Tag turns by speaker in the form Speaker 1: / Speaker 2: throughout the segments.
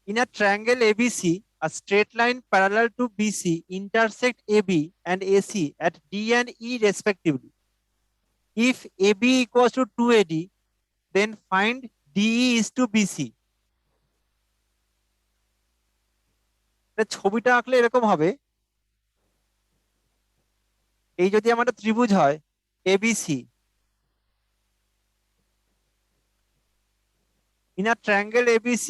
Speaker 1: In a triangle ABC, a straight line parallel to BC intersect AB and AC at D and E respectively. If AB equals to 2AD, then find DE is to BC. ছবিটা আঁকলে এরকম হবে, এই যদি আমার একটা ত্রিভুজ হয় ABC, in a triangle ABC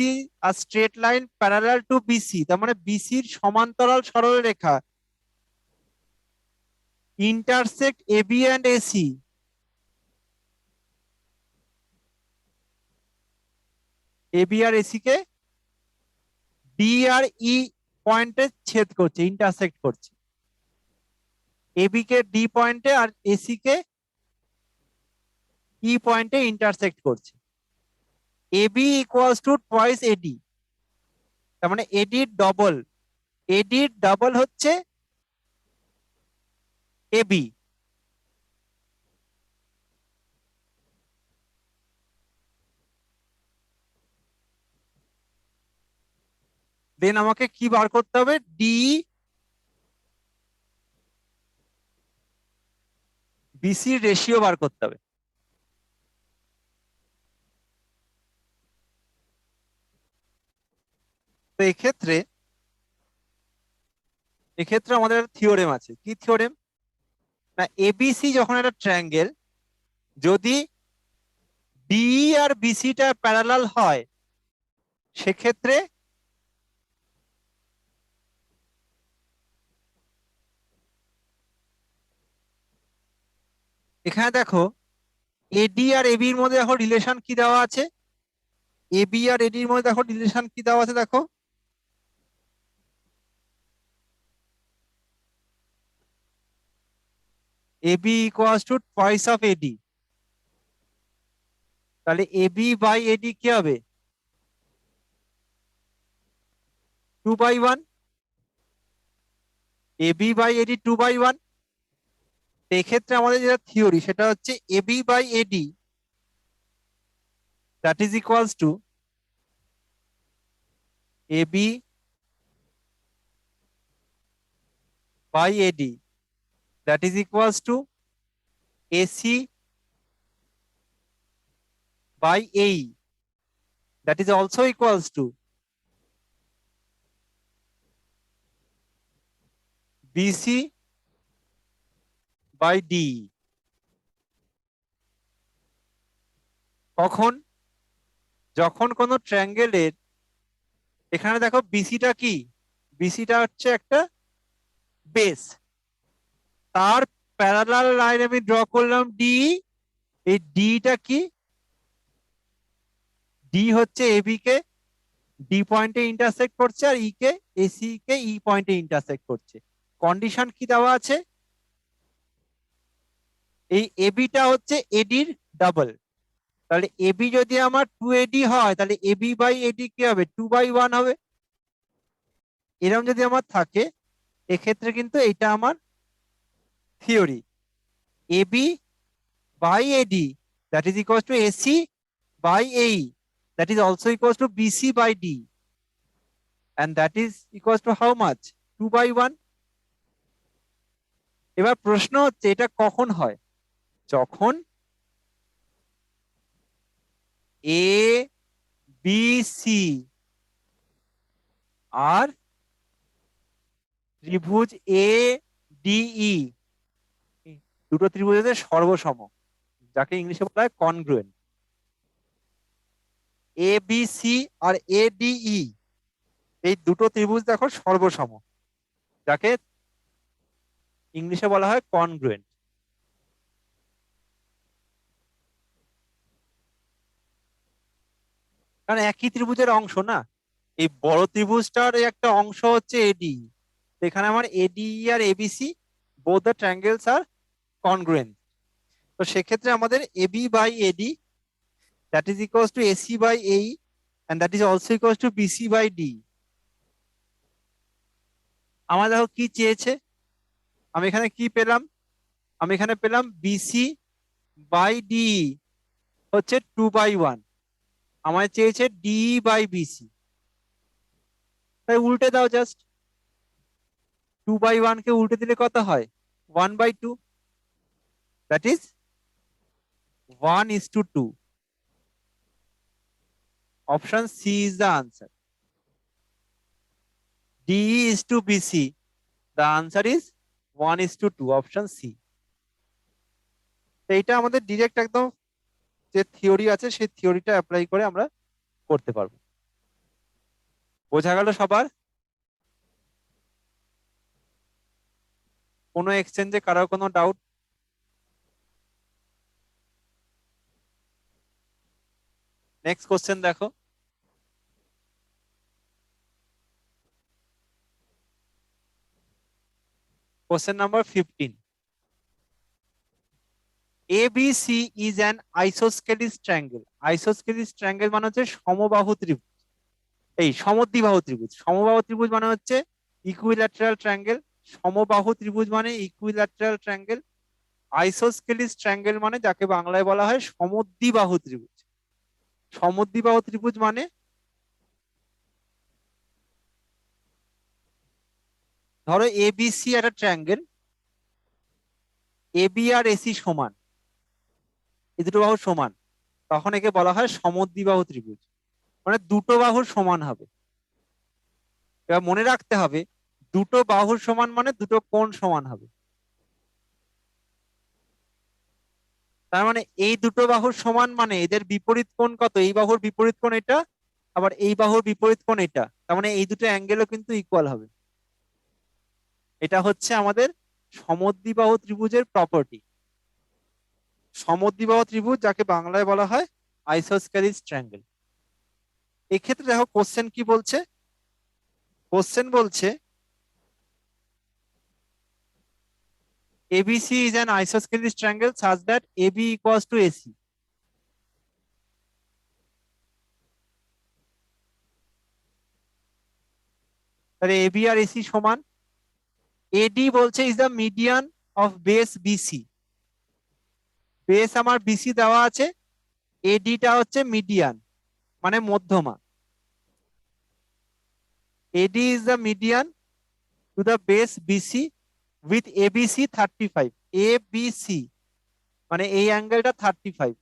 Speaker 1: a straight line parallel to BC, তার মানে BC এর সমান্তরাল সরলরেখা intersect AB and AC, AB R AC K D R E পয়েন্টে ছেদ করছে, ইন্টারসেক্ট করছে। AB কে D পয়েন্টে আর AC কে E পয়েন্টে ইন্টারসেক্ট করছে। AB equals to twice AD, তার মানে AD ডবল, AD ডবল হচ্ছে AB। দেন আমাকে কি বার করতে হবে? ডি বিসি রেশিও বার করতে হবে। তো এক্ষেত্রে আমাদের থিওরেম আছে। কি থিওরেম? না, এবিসি যখন একটা ট্রায়াঙ্গেল, যদি ডিই আর বিসিটা প্যারালাল হয়, সেক্ষেত্রে এখানে দেখো এডি আর এবির মধ্যে দেখো রিলেশন কি দেওয়া আছে, এবি আর এডির মধ্যে দেখো রিলেশন কি দেওয়া আছে, দেখো AB equals to twice of AD. তাহলে এবি বাই এডি কি হবে? 2/1। AB by AD 2/1। এক্ষেত্রে আমাদের যেটা থিওরি সেটা হচ্ছে AB by AD that is equals to AB by AD that is equals to AC by AE, that is also equals to BC by DE। কখন? যখন কোন ট্রায়াঙ্গেলের, এখানে দেখো বিসিটা কি, বিসিটা হচ্ছে একটা বেস, তার প্যারালাল লাইন আমি ড্র করলাম ডি। এই ডিটা কি? ডি হচ্ছে এবি কে ডি পয়েন্টে ইন্টারসেক্ট করছে, আর ই কে এসি কে ই পয়েন্টে ইন্টারসেক্ট করছে। কন্ডিশন কি দেওয়া আছে? এই এবিটা হচ্ছে এডির ডাবল। তাহলে এবি যদি আমার 2AD হয়, তাহলে এবি বাই এডি কি হবে? 2/1 হবে। এরকম যদি আমার থাকে, এক্ষেত্রে কিন্তু এটা আমার theory. AB by AD that is equals to AC by AE, that is also equals to BC by D, and that is equals to how much? 2/1। এবার প্রশ্ন হচ্ছে এটা কখন হয়? যখন এ বি সি আর ত্রিভুজ এ ডিই দুটো ত্রিভুজের সর্বসম, যাকে ইংলিশে বলা হয় congruent. A B C R A DE এই দুটো ত্রিভুজ দেখো সর্বসম, যাকে ইংলিশে বলা হয় কনগ্রুয়েন্ট। কারণ একই ত্রিভুজের অংশ না, এই বড় ত্রিভুজটার একটা অংশ হচ্ছে এডি। এখানে আমার এডি আর ABC both the triangles are congruent. তো সেক্ষেত্রে আমাদের AB by AD that is equals to AC by AE, and that is also equals to BC by D. আমার দেখো কি চেয়েছে, আমি এখানে কি পেলাম? আমি এখানে পেলাম বিসি বাই ডি হচ্ছে 2/1। আমায় চেয়েছে ডি বাই বিসি। তাই উল্টে দাও জাস্ট, 2/1 কে উল্টে দিলে কত হয়? 1/2, that is 1:2. Option C is the answer. DE is to BC. The answer is 1:2, option C. এইটা আমাদের ডিরেক্ট একদম যে থিওরি আছে সেই থিওরিটা অ্যাপ্লাই করে আমরা করতে পারবো। বোঝা গেল সবার? কোনো এক্সচেঞ্জে কারোর কোনো ডাউট? নেক্সট কোশ্চেন দেখো। Question number 15। ABC is an isosceles triangle. Isosceles triangle মানে হচ্ছে সমবাহু ত্রিভুজ। এই সমদ্বিবাহু ত্রিভুজ। সমবাহু ত্রিভুজ মানে হচ্ছে ইকুইল্যাটারাল ট্রায়াঙ্গেল। সমবাহু ত্রিভুজ মানে ইকুইল্যাটারাল ট্রায়াঙ্গেল। আইসোস্কেলিস ট্রায়াঙ্গেল মানে যাকে বাংলায় বলা হয় সমদ্বিবাহু ত্রিভুজ। সমদ্বিবাহু ত্রিভুজ মানে ধরো ABC একটা ট্রায়াঙ্গেল, AB আর AC সমান, এই দুটো বাহু সমান, তখন একে বলা হয় সমদ্বিবাহু ত্রিভুজ। মানে দুটো বাহুর সমান হবে। এবার মনে রাখতে হবে দুটো বাহুর সমান মানে দুটো কোণ সমান হবে। তার মানে এই দুটো বাহুর সমান মানে এদের বিপরীত কোণ কত? এই বাহুর বিপরীত কোণ এটা, আবার এই বাহুর বিপরীত কোণ এটা, তার মানে এই দুটো অ্যাঙ্গেলও কিন্তু ইকুয়াল হবে। এটা হচ্ছে আমাদের সমদ্বিবাহু ত্রিভুজের প্রপার্টি। সমদ্বিবাহু ত্রিভুজ যাকে বাংলায় বলা হয় আইসোস্কেলিস ট্রায়াঙ্গেল। এক্ষেত্রে দেখো কোশ্চেন কি বলছে। কোশ্চেন বলছে ABC is an isosceles triangle such that AB equals to AC. তাহলে AB আর AC সমান। AD বলছে is the median of base BC. Base আমার BC দেওয়া আছে, AD টা হচ্ছে মিডিয়ান মানে মধ্যমা। AD is the median to the base BC with ABC 35. ABC মানে এই অ্যাঙ্গেলটা 35।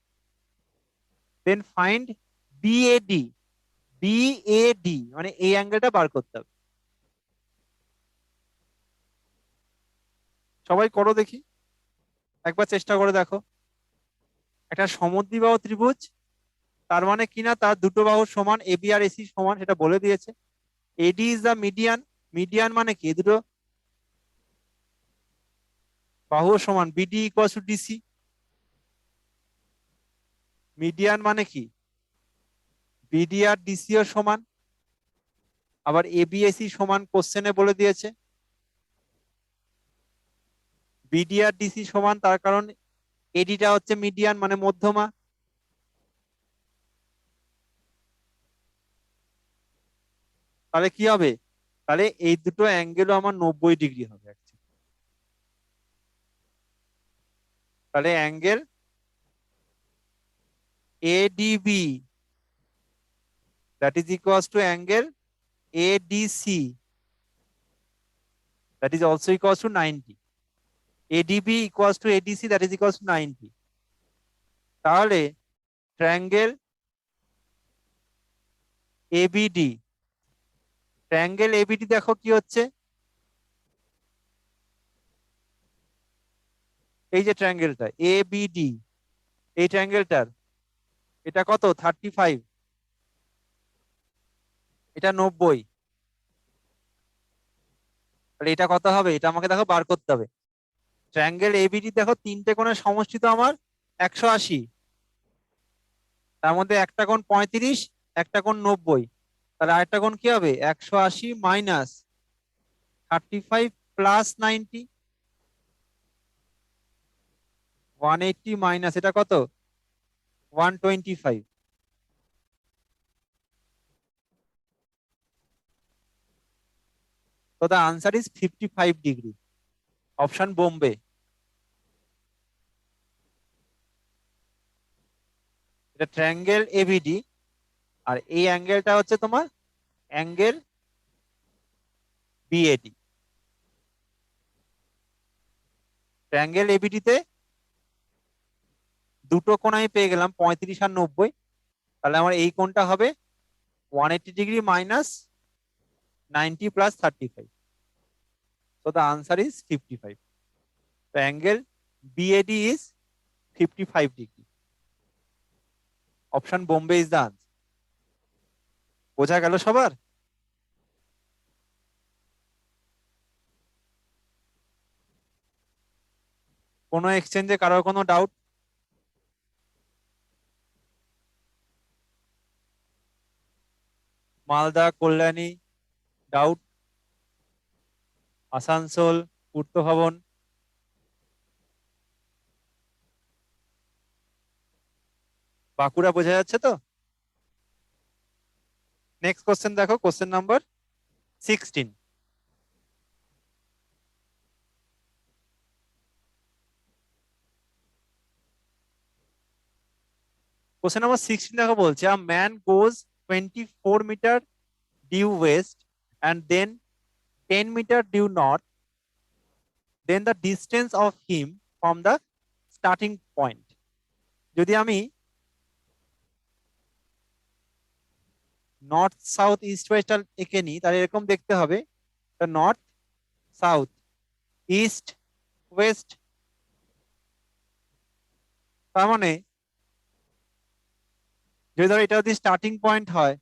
Speaker 1: Then find BAD। BAD মানে এই অ্যাঙ্গেলটা বার করতে হবে। সবাই করো দেখি, একবার চেষ্টা করে দেখো। একটা সমদ্বিবাহু ত্রিভুজ, তার মানে কিনা তার দুটো বাহু সমান, AB আর AC সমান, সেটা বলে দিয়েছে। AD is the median. Median মানে কি? এই দুটো বাহু সমান। BD equals to DC। Median মানে কি? BD আর DC ও সমান, আবার ABAC সমান কোশ্চেনে বলে দিয়েছে। BD আর DC সমান, তার কারণ AD টা হচ্ছে মিডিয়ান মানে মধ্যমা। তাহলে কি হবে? তাহলে এই দুটো অ্যাঙ্গেলও আমার 90 ডিগ্রি হবে actually। তাহলে angle ADB that is equals to angle ADC that is also equals to 90. ADB equals to ADC that is equals to 90. তাহলে ট্রায়াঙ্গেল ABD, ট্রায়াঙ্গেল ABD দেখো কি হচ্ছে, এই যে ট্রায়াঙ্গেলটা ABD, এই ট্রায়াঙ্গেলটার এটা কত? 35, এটা 90। তাহলে এটা কত হবে? এটা আমাকে দেখো বার করতে হবে। ট্রায়াঙ্গেল ABD দেখো তিনটে কোণের সমষ্টি তো আমার 180, তার মধ্যে একটা কোণ 35, একটা কোণ 90। তাহলে আরেকটা কোণ কি হবে? 180 মাইনাস 35 প্লাস 90, 180 মাইনাস এটা কত? 125। So the answer is 55 degree. Option Bombay. এটা ট্রায়াঙ্গেল ABD, আর এই অ্যাঙ্গেলটা হচ্ছে তোমার অ্যাঙ্গেল বিএডি। ট্রায়াঙ্গেল এবিডি তে দুটো কোণ আমি পেয়ে গেলাম 35 আর 90। তাহলে আমার এই কোণটা হবে 180 - -90 + 35. So the answer is 55. The angle BAD is 55°. Option Bombay is the answer. বোঝা গেল সবার? কোনো এক্সচেঞ্জে কারোর কোনো ডাউট? মালদা, কল্যাণী, ডাউট? আসানসোল, পূর্ত ভবন? বাঁকুড়া বোঝা যাচ্ছে তো? নেক্সট কোশ্চেন দেখো, কোশ্চেন নাম্বার 16। কোশ্চেন নাম্বার 16 দেখো, বলছে a man goes 24 metre due west and then 10 meter due north, then the distance of him from the starting point. যদি আমি নর্থ সাউথ ইস্ট ওয়েস্ট এঁকে নিই, তাহলে এরকম দেখতে হবে, নর্থ সাউথ ইস্ট ওয়েস্ট। তার মানে যদি ধরো এটা যদি স্টার্টিং পয়েন্ট হয়,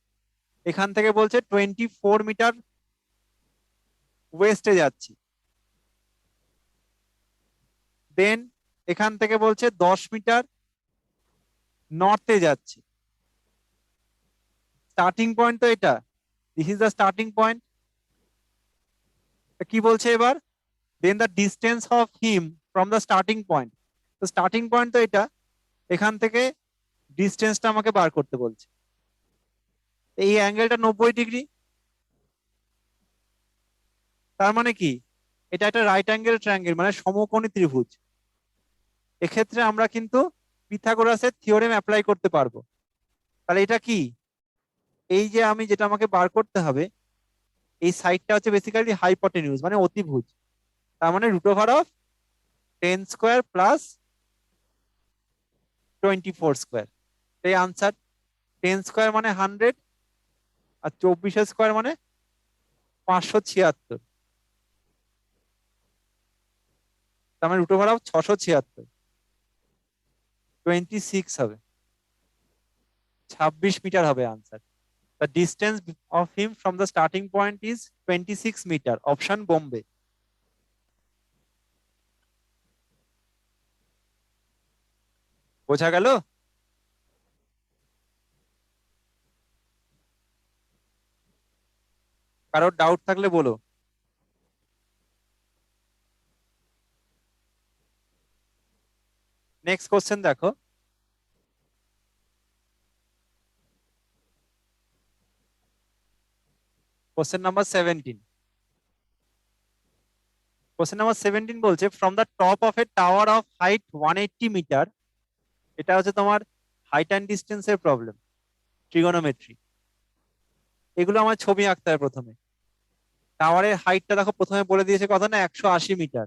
Speaker 1: এখান থেকে বলছে 24 মিটার ওয়েস্টে যাচ্ছি, দেন এখান থেকে বলছে 10 মিটার নর্থে যাচ্ছি। স্টার্টিং পয়েন্ট তো এটা, this is the starting point. কি বলছে এবার, then the distance of him from the starting point. তো স্টার্টিং পয়েন্ট তো এটা, এখান থেকে ডিস্টেন্সটা আমাকে বার করতে বলছে। এই অ্যাঙ্গেলটা 90°। তার মানে কি, এটা একটা রাইট অ্যাঙ্গেল ট্রায়াঙ্গেল, মানে সমকোণী ত্রিভুজ। এক্ষেত্রে আমরা কিন্তু পিথাগোরাসের থিওরেম অ্যাপ্লাই করতে পারবো। তাহলে এটা কি, এই যে আমি যেটা আমাকে বার করতে হবে, এই সাইডটা হচ্ছে বেসিক্যালি হাইপোটেনিউজ মানে অতিভুজ। তার মানে √10² + 24²। এই আনসার 10² মানে 100, আর 24² মানে 576। তার মানে √676, 26 হবে, 26 মিটার হবে answer. The distance of him from the starting point is 26 meter. Option Bombay. বোঝা গেল? কারোর ডাউট থাকলে বলো। নেক্সট কোশ্চেন দেখো, কোশ্চেন নাম্বার 17। কোশ্চেন নাম্বার 17 বলছে from the top of a tower of height 180 metre. এটা হচ্ছে তোমার হাইট অ্যান্ড ডিস্টেন্সের প্রবলেম, ট্রিগোনোমেট্রি। এগুলো আমার ছবি আঁকতে হয় প্রথমে। টাওয়ারের হাইটটা দেখো প্রথমে বলে দিয়েছে কত না, 180 metre.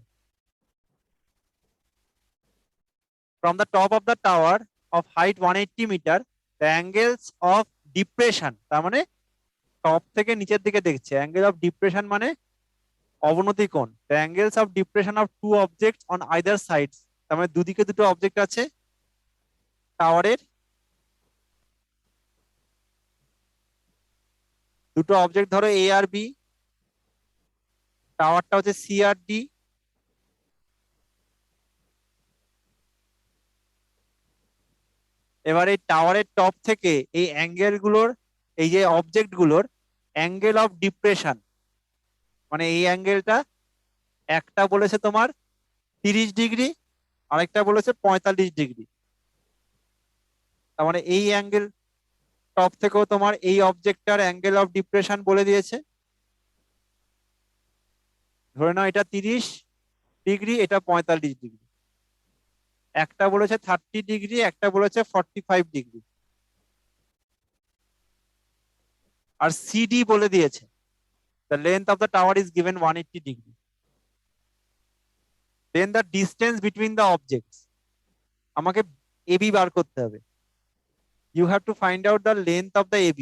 Speaker 1: From the top of the tower of height 180 metre, the angles of depression, তার মানে টপ থেকে নিচের দিকে দেখছে, অ্যাঙ্গেল অফ ডিপ্রেশন মানে অবনতি কোণ। The angles of depression of two objects on either sides, তার মানে দুদিকে দুটো অবজেক্ট আছে টাওয়ারের, দুটো অবজেক্ট ধরো এ আর বি, টাওয়ারটা হচ্ছে সি আর ডি। এবার এই টাওয়ারের টপ থেকে এই অ্যাঙ্গেল গুলোর, এই যে অবজেক্ট গুলোর অ্যাঙ্গেল অফ ডিপ্রেশন, মানে এই অ্যাঙ্গেলটা একটা বলেছে তোমার 30°, আরেকটা বলেছে 45°। তার মানে এই অ্যাঙ্গেল টপ থেকেও তোমার এই অবজেক্টটার অ্যাঙ্গেল অফ ডিপ্রেশন বলে দিয়েছে। ধরে নাও এটা 30°, এটা 45°। একটা বলেছে 30°, একটা বলেছে 45°। আর সিডি বলে দিয়েছে, The length of the tower is given 180 degree. Then the distance between the objects. আমাকে AB বার করতে হবে। You have to find out the length of the AB.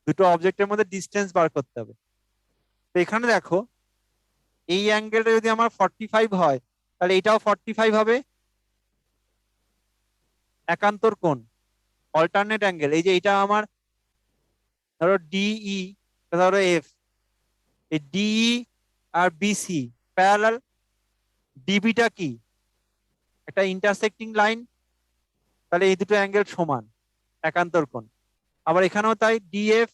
Speaker 1: দুটো অবজেক্টের মধ্যে ডিসটেন্স বার করতে হবে। তো এখানে দেখো এই অ্যাঙ্গেলটা যদি আমার 45 হয় তাহলে এটাও 45 হবে, একান্তর কোণ, অল্টারনেট অ্যাঙ্গেল। এই যে এটা আমার ধরো ডিই, ধরো এফ, এই ডিই আর বিসি প্যারালাল। ডিবিটা কি? একটা ইন্টারসেক্টিং লাইন, তাহলে এই দুটো অ্যাঙ্গেল সমান, একান্তর কোণ। আবার এখানেও তাই, ডিএফ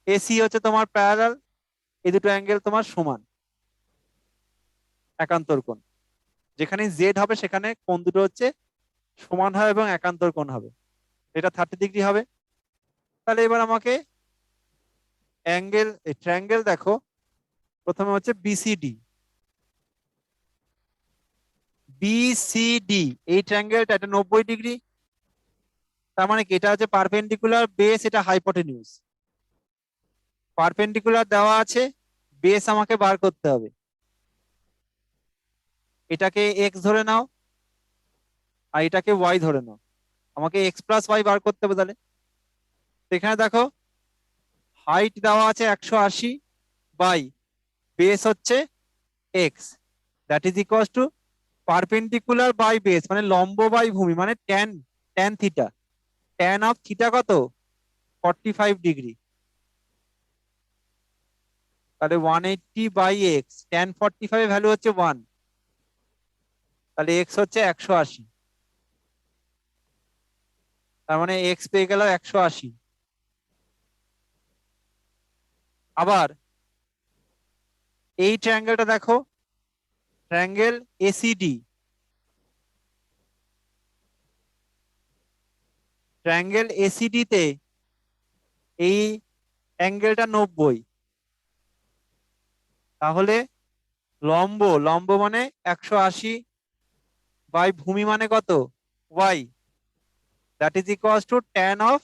Speaker 1: এসি হচ্ছে তোমার প্যারালাল, এই দুটো অ্যাঙ্গেল তোমার সমান, একান্তর কোণ। যেখানে জেড হবে সেখানে কোণ দুটো হচ্ছে সমান হয় এবং একান্তর কোণ হবে, এটা 30 ডিগ্রি হবে। তাহলে এবার আমাকে অ্যাঙ্গেল, ট্রায়াঙ্গেল দেখো, প্রথমে হচ্ছে বিসিডি। বিসিডি এই ট্রায়াঙ্গেলটা, এটা 90 ডিগ্রি। তার মানে কি? এটা হচ্ছে পারপেন্ডিকুলার, বেস এটা হাইপোটেনিউজ। পারপেন্ডিকুলার দেওয়া আছে, বেস আমাকে বার করতে হবে। এটাকে এক্স ধরে নাও আর এটাকে ওয়াই ধরে নাও, আমাকে এক্স প্লাস ওয়াই বার করতে হবে। তাহলে এখানে দেখো হাইট দেওয়া আছে 180 বাই বেস হচ্ছে x, that is equals to perpendicular by base মানে লম্ব বাই ভূমি, মানে tan, tan theta. Tan of theta কত? 45 ডিগ্রি। তাহলে 180 বাই এক্স, ট্যান 45 ভ্যালু হচ্ছে 1, তাহলে এক্স হচ্ছে 180। তার মানে এক্স পেয়ে গেল 180। আবার এই ট্রায়াঙ্গেলটা দেখো, ট্রায়াঙ্গেল এসিডি। ট্রায়াঙ্গেল এসিডি তে এই অ্যাঙ্গেলটা 90, তাহলে লম্ব, লম্ব মানে 180 বাই ভূমি মানে কত? Y, that is equals to tan of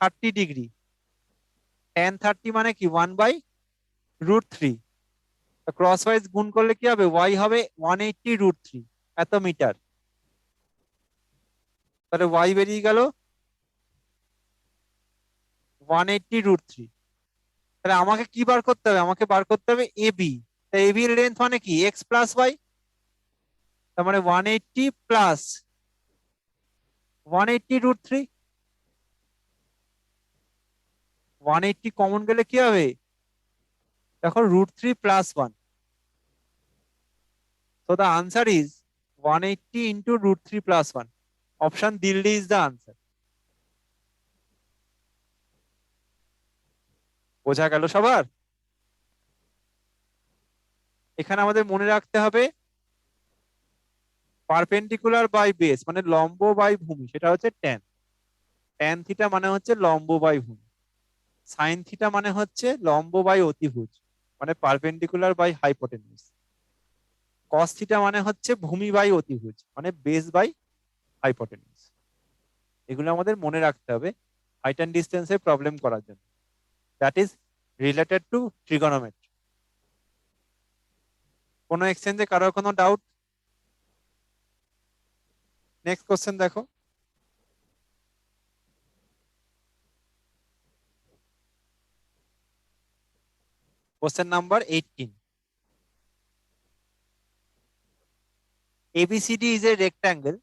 Speaker 1: 30 degree. Tan 30 মানে কি? 1/√3। ক্রস ওয়াইজ গুণ করলে কি হবে? ওয়াই হবে 180√3 এত মিটার। তাহলে ওয়াই বেরিয়ে গেল 180√3। তাহলে আমাকে কি বার করতে হবে? আমাকে বার করতে হবে এবি। এবি এর লেন্থ মানে কি? X plus y. তার মানে 180 প্লাস 180√3। 180 কমন গেলে কি হবে? দেখো √3 plus 1। So the answer is 180 into √3 plus 1. Option Dilli is the answer. বোঝা গেল সবার? এখানে আমাদের মনে রাখতে হবে পারপেন্ডিকুলার বাই বেস মানে লম্ব বাই ভূমি, সেটা হচ্ছে ট্যান। ট্যান থিটা মানে হচ্ছে লম্ব বাই ভূমি। সাইন থিটা মানে হচ্ছে লম্ব বাই অতিভুজ মানে perpendicular by hypotenuse. Cos theta মানে হচ্ছে ভূমি বাই অতিভুজ মানে বেস বাই হাইপোটেনিউজ। এগুলো আমাদের মনে রাখতে হবে হাইট অ্যান্ড ডিস্টেন্সের প্রবলেম করার জন্য। That is related to trigonometry. কোনো এক্সচেঞ্জে কারোর কোনো ডাউট? নেক্সট কোশ্চেন দেখো। Question number 18। ABCD is a rectangle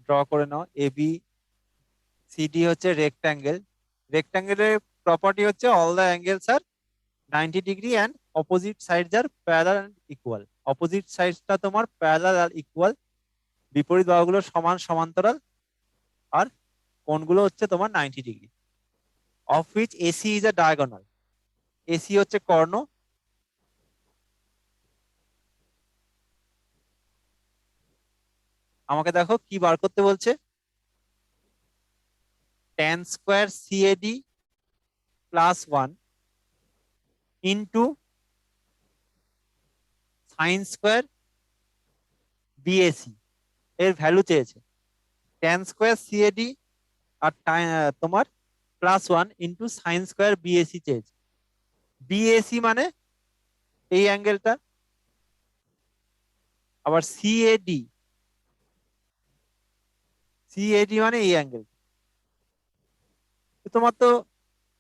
Speaker 1: draw করে নাও। ABCD হচ্ছে রেক্ট্যাঙ্গেল। রেক্ট্যাঙ্গেলের প্রপার্টি হচ্ছে all the angles are 90 degree and opposite sides are parallel and equal. Opposite সাইডসটা তোমার প্যারালাল আর ইকুয়াল, বিপরীত বাহুগুলো সমান সমান্তরাল, আর কোণগুলো হচ্ছে তোমার 90 degree. Of which AC is a diagonal. AC হচ্ছে কর্ণ। আমাকে দেখো কি বার করতে বলছে? tan square CAD plus 1 into sine square BAC এর ভ্যালু চেয়েছে। ট্যান স্কোয়ার সিএডি আর তোমার +1 ইন্টু সাইন স্কোয়ার বিএসি চেয়েছে। বিএসি মানে এই অ্যাঙ্গেলটা, আবার সিএডি, সিএডি মানে এই অ্যাঙ্গেল। তোমার তো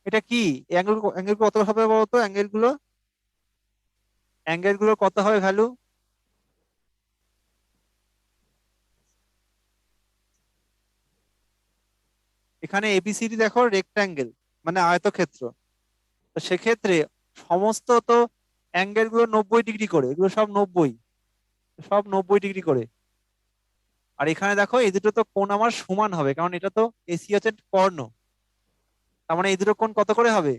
Speaker 1: এটা কি অ্যাঙ্গেল, অ্যাঙ্গেল কত হবে বলতো? অ্যাঙ্গেল গুলো কত হবে ভ্যালু? এখানে এবিসিডি দেখো রেক্ট্যাঙ্গেল মানে আয়তক্ষেত্র, তো সেক্ষেত্রে সমস্ত তো অ্যাঙ্গেল গুলো 90 ডিগ্রি করে, এগুলো সব 90, সব 90 ডিগ্রি করে। আর এখানে দেখো এই দুটো তো কোণ আমার সমান হবে, কারণ এটা তো এসি হচ্ছে কর্ণ, তার মানে এই দুটো কোণ কত করে হবে?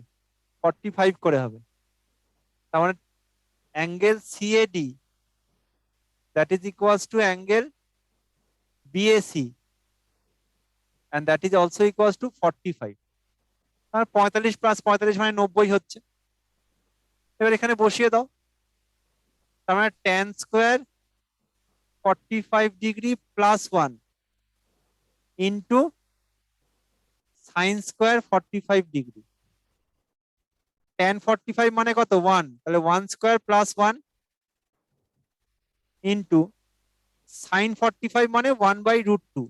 Speaker 1: 45 করে হবে। তার মানে angle CAD that is equals to angle BAC and that is also equals to 45। আর 45 প্লাস 45 মানে 90 হচ্ছে। এবার এখানে বসিয়ে দাও, তার মানে tan square 45 degree +1 into sine square 45 degree. Tan 45 মানে কত? 1, তাহলে 1 স্কোয়ার +1 ইন্টু সাইন 45 মানে 1/√2,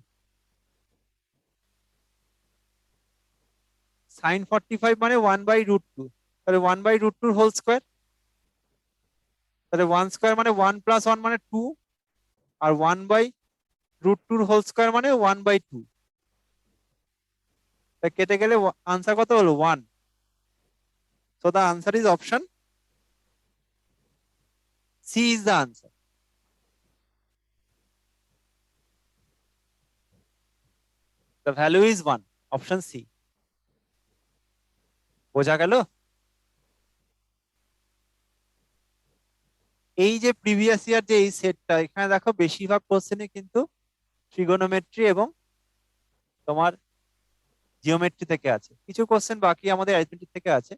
Speaker 1: সাইন 45 মানে 1/√2, তাহলে 1/√2 হোল স্কোয়ার, তাহলে 1 স্কোয়ার মানে 1 + 1 মানে 2, আর 1/√2 হোল স্কোয়ার মানে 1/2। তা কেটে গেলে আনসার কত হলো? 1। So the answer is option C is the answer. The value is 1, option C. বোঝা গেল? এই যে প্রিভিয়াস ইয়ার যে এই সেটটা, এখানে দেখো বেশিরভাগ কোশ্চেনে কিন্তু ট্রিগোনোমেট্রি এবং তোমার জিওমেট্রি থেকে আছে, কিছু কোশ্চেন বাকি আমাদের অ্যারিথমেটিক থেকে আছে,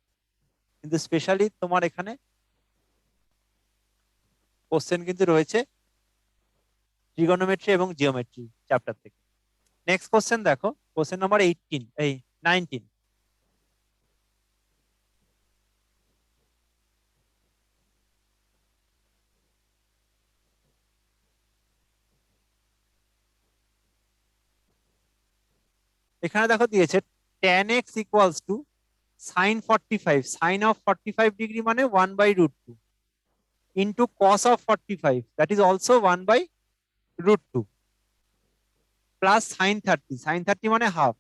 Speaker 1: কিন্তু স্পেশালি তোমার এখানে কোশ্চেন কিন্তু রয়েছে ট্রিগোনোমেট্রি এবং জিওমেট্রি চ্যাপ্টার থেকে। নেক্সট কোশ্চেন দেখো, কোশ্চেন নাম্বার 19। এখানে দেখো দিয়েছে tan x equals to sine 45, sine of 45 degree মানে 1/√2 into cos of 45 that is also 1/√2 plus sine 30, sine 30 মানে হাফ,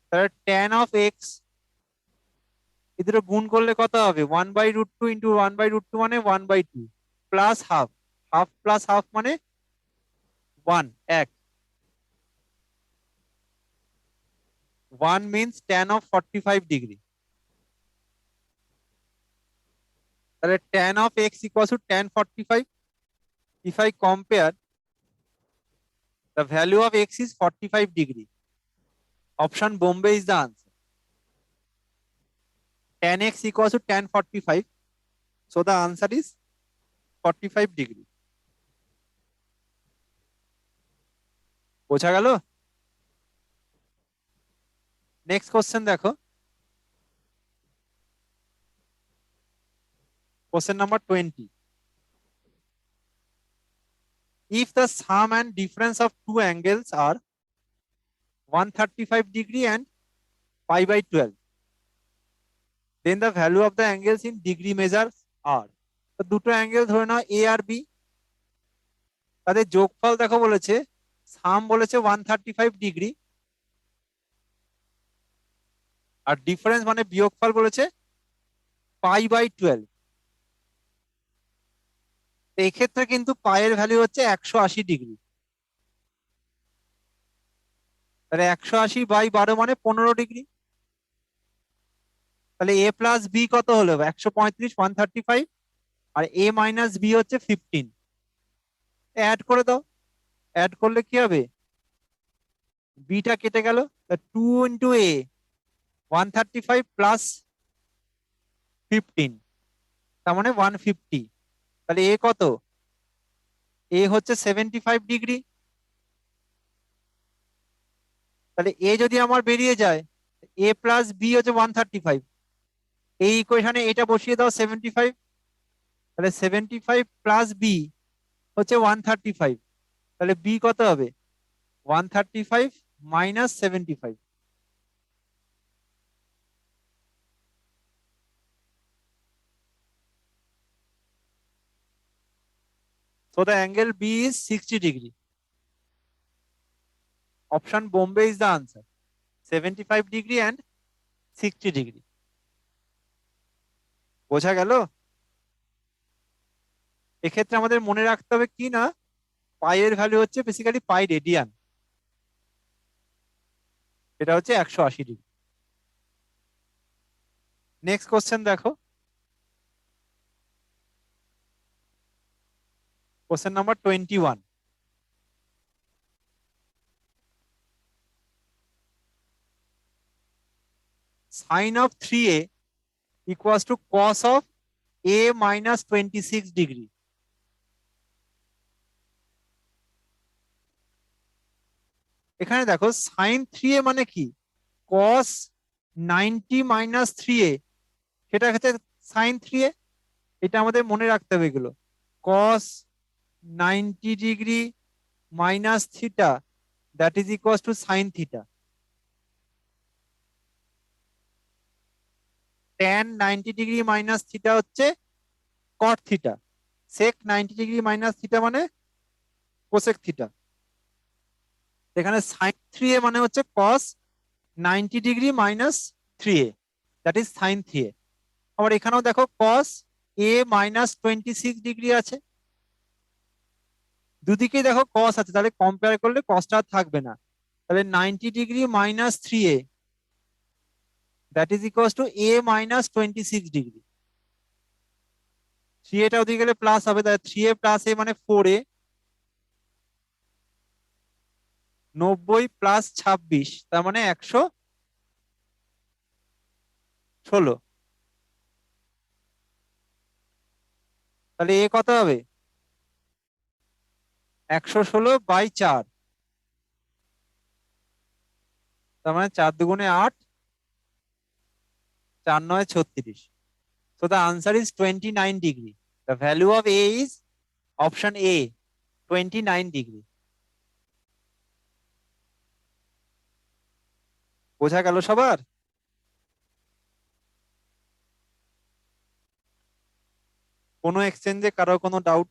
Speaker 1: তাহলে tan অফ এক্স এদের গুণ করলে কত হবে? 1/√2 ইন্টু 1/√2 মানে 1/2 plus half, half plus half মানে 1, 1। 1 means tan of 45 ডিগ্রি, তাহলে tan of x equals to tan 45। If I compare, the value of x is 45 degree. Option Bombay is the answer. Tan x equals to tan 45. So the answer is 45 degree. বোঝা গেল? Next question দেখো, question number 20। If the sum and difference of two angles are 135 degree and pi/12, then the value of the angles in degree measures are। তো দুটো angle ধরে নাও এ আর B, তাদের যোগফল দেখো বলেছে, সাম বলেছে 135 ডিগ্রি, আর ডিফারেন্স মানে বিয়োগফল বলেছে pi/12। এই ক্ষেত্রে কিন্তু পায়ের ভ্যালু হচ্ছে 180 ডিগ্রি, তাহলে 180/12 মানে 15 ডিগ্রি। তাহলে এ প্লাস বি কত হলো? 135, 135, আর এ মাইনাস বি হচ্ছে 15। অ্যাড করে দাও, অ্যাড করলে কি হবে? বিটা কেটে গেল, 2 ইন্টু এ 135 প্লাস 15, তার মানে 150। তাহলে এ কত? এ হচ্ছে 75 ডিগ্রি, তাহলে এ যদি আমার বেরিয়ে যায়, এ প্লাস বি হচ্ছে 135, এই ইকুয়েশনে এটা বসিয়ে দাও 75, তাহলে 75 প্লাস বি হচ্ছে 135, তাহলে বি কত হবে 135 minus 75। So the angle B is 60 degree. Option Bombay is the answer. 75 degree and 60 degree. বোঝা গেল? এক্ষেত্রে আমাদের মনে রাখতে হবে কি না, পাই এর ভ্যালু হচ্ছে বেসিক্যালি পাই রেডিয়ান, এটা হচ্ছে 180 ডিগ্রি। নেক্সট কোশ্চেন দেখো, question number 21। Sine of 3a equals to cos of a minus 26 degree. এখানে দেখো সাইন 3a মানে কি, cos 90 মাইনাস 3a, সেটা হচ্ছে সাইন 3a। এটা আমাদের মনে রাখতে হবে এগুলো, cos 90 degree minus theta that is equals to sine theta. tan 90 degree minus theta হচ্ছে cot theta, sec 90 degree minus theta মানে cosec থিটা। এখানে sin 3a মানে হচ্ছে cos 90 degree minus 3a that is sin 3a। আবার এখানেও দেখো cos a minus 26 degree আছে, দুদিকেই দেখো cos আছে, তাহলে কম্পেয়ার করলে cosটা আর থাকবে না, তাহলে 90 degree minus 3a that is equals two a minus 26 degree. 3a টা ওদিকে গেলে প্লাস হবে, তাহলে 3a প্লাস a মানে 4a, 90 প্লাস 26 তার মানে 116। তাহলে এ কত হবে 116/4, তার মানে 4 দুগুণে 8, 4 9 36। So the answer is 29 degree. The value of A is option A, 29 degree. বোঝা গেল সবার? কোনো এক্সচেঞ্জে কারো কোনো ডাউট?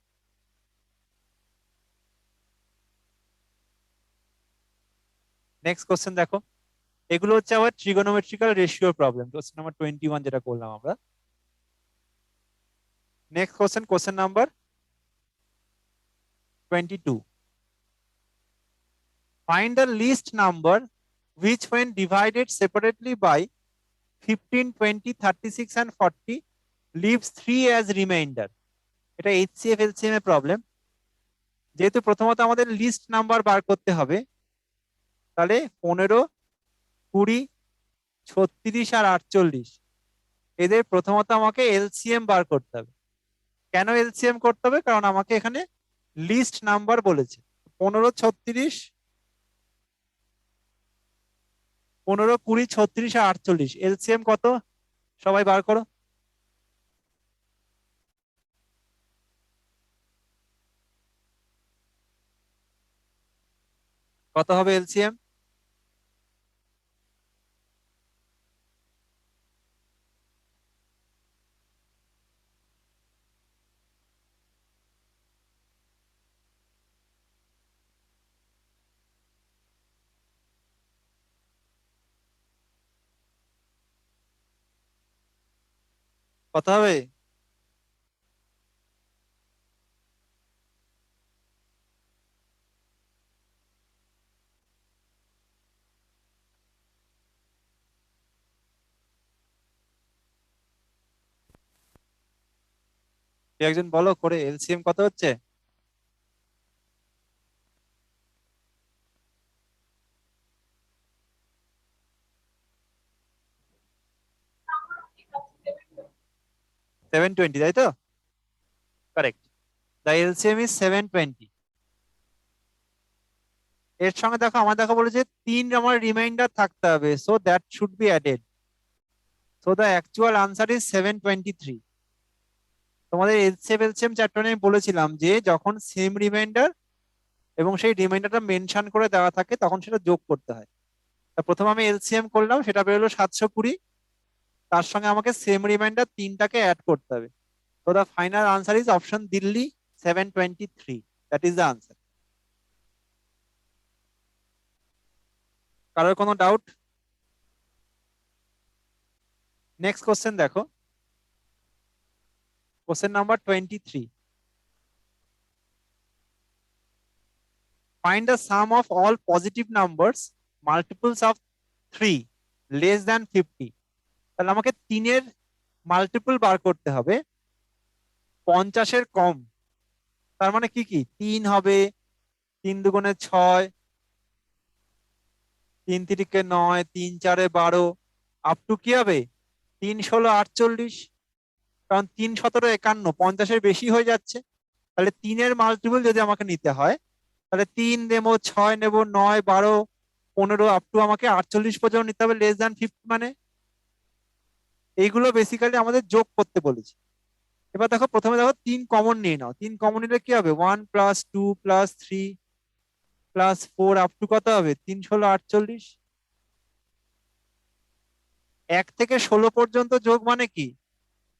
Speaker 1: নেক্সট কোশ্চেন দেখো, এগুলো হচ্ছে আবার trigonometrical ratio problem, question number 21 যেটা করলাম আমরা। Next question, question number 22। Find the least number which when divided separately by 15, 20, 36 and 40 leaves 3 as remainder. এটা HCF LCM এর প্রবলেম। যেহেতু প্রথমত আমাদের লিস্ট নাম্বার বার করতে হবে, তাহলে 15, 20, 36 আর 48 এদের প্রথমত আমাকে এলসিএম বার করতে হবে। কেন এলসিএম করতে হবে? কারণ আমাকে এখানে লিস্ট নাম্বার বলেছে। 15, 36, 15, 20, 36 আর 48 এলসিএম কত সবাই বার করো। কত হবে এলসিএম? কত হবে? একজন বলো করে এলসিএম কত হচ্ছে? $720, তাই তো? Correct, the LCM is 720। এর সঙ্গে দেখো আমার বলেছে 3 আমার রিমাইন্ডার থাকতে হবে, so that should be added, so the actual answer is 723। তোমাদের এলসিএম চ্যাপ্টারে আমি বলেছিলাম যে যখন সেম রিমাইন্ডার এবং সেই রিমাইন্ডারটা মেনশন করে দেওয়া থাকে তখন সেটা যোগ করতে হয়। তা প্রথমে আমি এলসিএম করলাম, সেটা বেরোলো 720, তার সঙ্গে আমাকে সেম রিমাইন্ডার তিনটাকে অ্যাড করতে হবে। তো the final answer is option Delhi, 723, that is the answer. কারোর কোনো ডাউট? নেক্সট কোশ্চেন দেখো, question number 23। Find the sum of all positive numbers multiples of 3 less than 50। তাহলে আমাকে 3-এর মাল্টিপল বার করতে হবে 50-এর কম। তার মানে কি কি? 3 হবে, 3 দুগুণে 6, 3 তিরিকে 9, 3 চারে 12, আপ টু কি হবে 3 16 48। কারণ 3 17 51, 50-এর বেশি হয়ে যাচ্ছে। তাহলে 3-এর মাল্টিপল যদি আমাকে নিতে হয়, তাহলে 3 নেবো, 6 নেবো, 9, 12, 15, আপ টু আমাকে 48 পর্যন্ত নিতে হবে, লেস দ্যান 50 মানে। এইগুলো বেসিক্যালি আমাদের যোগ করতে বলেছি। এবার দেখো প্রথমে দেখো 3 কমন নিয়ে নাও। 3 কমন নিলে কি হবে? 1 + 2 + 3 + 4 আপ টু কত হবে? 3 16 48। 1 থেকে 16 পর্যন্ত যোগ মানে কি?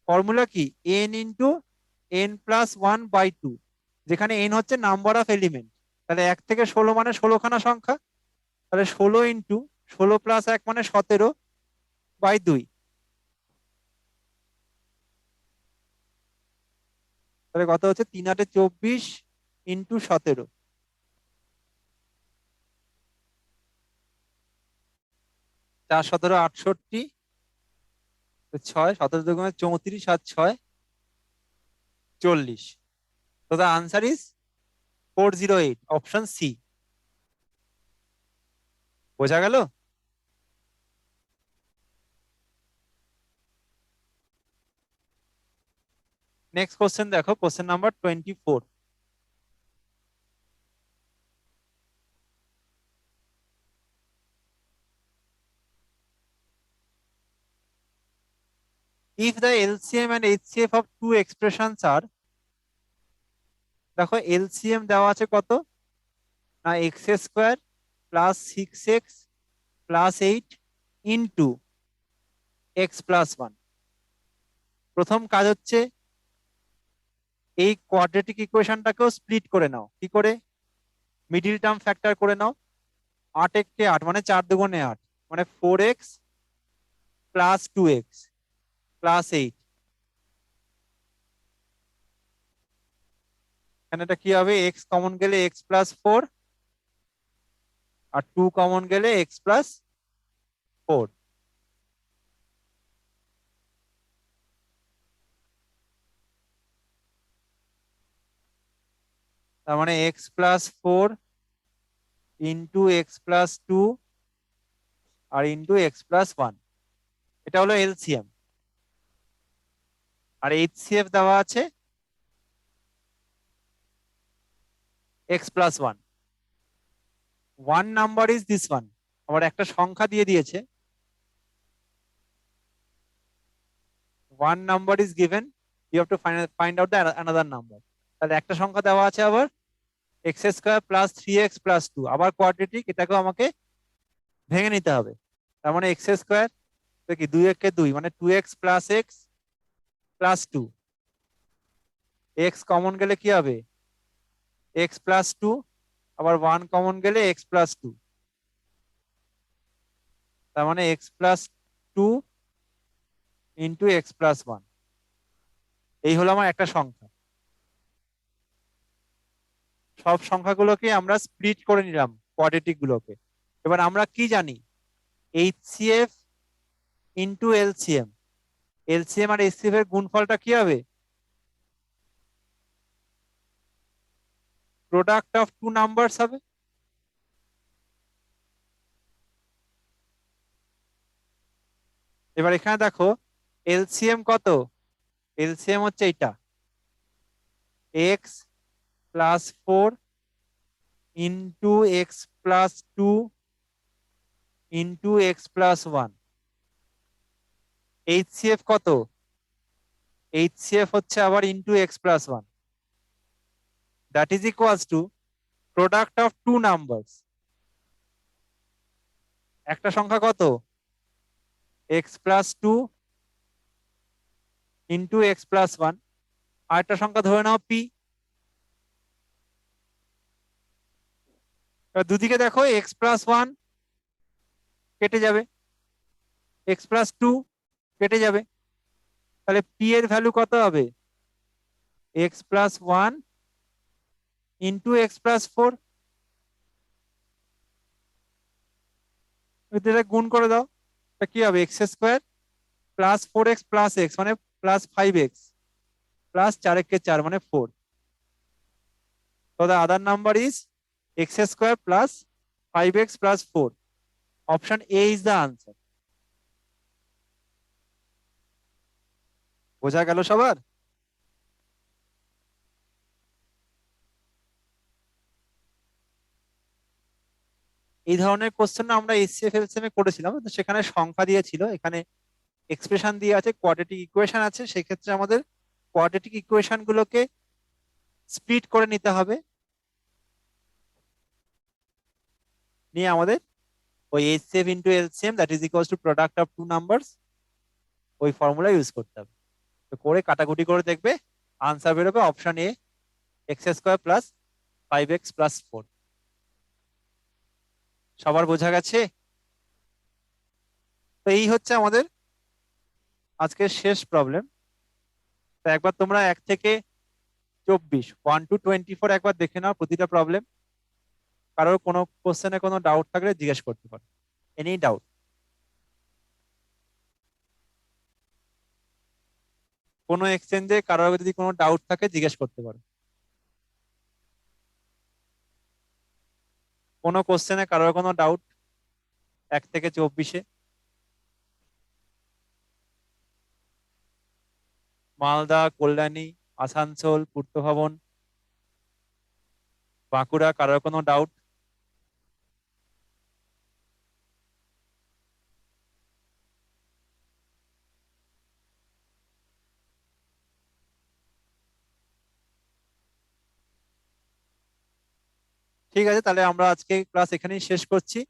Speaker 1: ফর্মুলা কি? n ইন্টু n+1/2, যেখানে n হচ্ছে নাম্বার অফ এলিমেন্ট। তাহলে 1 থেকে 16 মানে 16খানা সংখ্যা। তাহলে 16 ইন্টু 16 + 1 মানে 17/2। তাহলে কত হচ্ছে? 3 8 24 ইন্টু 17, 4 17 68, 6 17 দুগুণে 34 আর 6 40। তো the answer is 408, option C. বোঝা গেল? নেক্সট কোশ্চেন দেখো, question number 24। If the LCM and HCF of two expressions are, দেখো এলসিএম দেওয়া আছে কত না, x² + 6x + 8 ইন্টু x+1। প্রথম কাজ হচ্ছে এই কোয়াড্রেটিক ইকুয়েশনটাকেও স্প্লিট করে নাও। কি করে? মিডিল টার্ম ফ্যাক্টর করে নাও। 8 × 8 মানে 4 দুগুণে 8, মানে 4x + 2x + 8। এখানে এটা কি হবে? x কমন গেলে x+4, আর 2 কমন গেলে x+4। তার মানে x+4 ইন্টু x+2 আর ইন্টু x+1, এটা হলো এলসিএম। আর এইচসিএফ দেওয়া আছে x+1। 1 number is this one. আবার একটা সংখ্যা দিয়ে দিয়েছে, 1 number is given, you have to find out the another number. তাহলে একটা সংখ্যা দেওয়া আছে আবার x² + 3x + 2, আবার কোয়াড্রেটিক, এটাকেও আমাকে ভেঙে নিতে হবে। তার মানে x² কি 2 একে 2 মানে 2x + x + 2, x কমন গেলে কি হবে x+2, আবার 1 কমন গেলে x+2, তার মানে x+2 ইন্টু x+1। এই হলো আমার একটা সংখ্যা। সব সংখ্যাগুলোকে আমরা স্প্লিট করে নিলাম, কোয়াড্রেটিক গুলোকে। এবার আমরা কি জানি? এইচসিএফ ইন্টু এলসিএম, এলসিএম আর এইচসিএফ এর গুণফলটা কি হবে? প্রোডাক্ট অফ টু নাম্বারস হবে। এবার এখানে দেখো এলসিএম কত? এলসিএম হচ্ছে এইটা, x + 4 into x plus two into x plus one. HCF কত? এইচসিএফ হচ্ছে আবার into x plus one, that is equals to product of two numbers. একটা সংখ্যা কত? X plus two into x plus one, আর একটা সংখ্যা ধরে নাও পি। দুদিকে দেখো, এক্স প্লাস ওয়ান কেটে যাবে, এক্স প্লাস টু কেটে যাবে, তাহলে পি এর ভ্যালু কত হবে? X plus one into x plus four. এটা গুণ করে দাও, তা কি হবে? X square plus four x plus x মানে প্লাস ফাইভ এক্স প্লাস চার একে চার মানে ফোর। তো the other number is x square plus 5x plus 4. Option A is the answer. বোঝা গেল সবার? এই ধরনের কোশ্চেন আমরা এসসিএফ এলসিএম এ করেছিলাম, তো সেখানে সংখ্যা দিয়েছিল, এখানে এক্সপ্রেশন দিয়ে আছে, কোয়াড্রেটিক ইকুয়েশন আছে। সেক্ষেত্রে আমাদের কোয়াড্রেটিক ইকুয়েশন গুলোকে স্প্লিট করে নিতে হবে, নিয়ে আমাদের ওই HCF into LCM that is equals to product of two numbers, ওই ফর্মুলা ইউজ করতে হবে। তো করে কাটাকুটি করে দেখবে আনসার বেরোবে option A, x square plus five x plus four. সবার বোঝা গেছে? তো এই হচ্ছে আমাদের আজকের শেষ প্রবলেম। তো একবার তোমরা 1 থেকে 24, 1 to 24 একবার দেখে নাও প্রতিটা প্রবলেম। কারোর কোনো কোশ্চেনে কোনো ডাউট থাকলে জিজ্ঞেস করতে পারো, এনি ডাউট। কোনো এক্সচেঞ্জে কারোর যদি কোনো ডাউট থাকে জিজ্ঞেস করতে পারো, কোনো কোশ্চেনে কারোর কোনো ডাউট 1 থেকে 24-এ। মালদা, কল্যাণী, আসানসোল, পূর্ত ভবন, বাঁকুড়া, কারোর কোনো ডাউট? ঠিক আছে, তাহলে আমরা আজকে ক্লাস এখানেই শেষ করছি।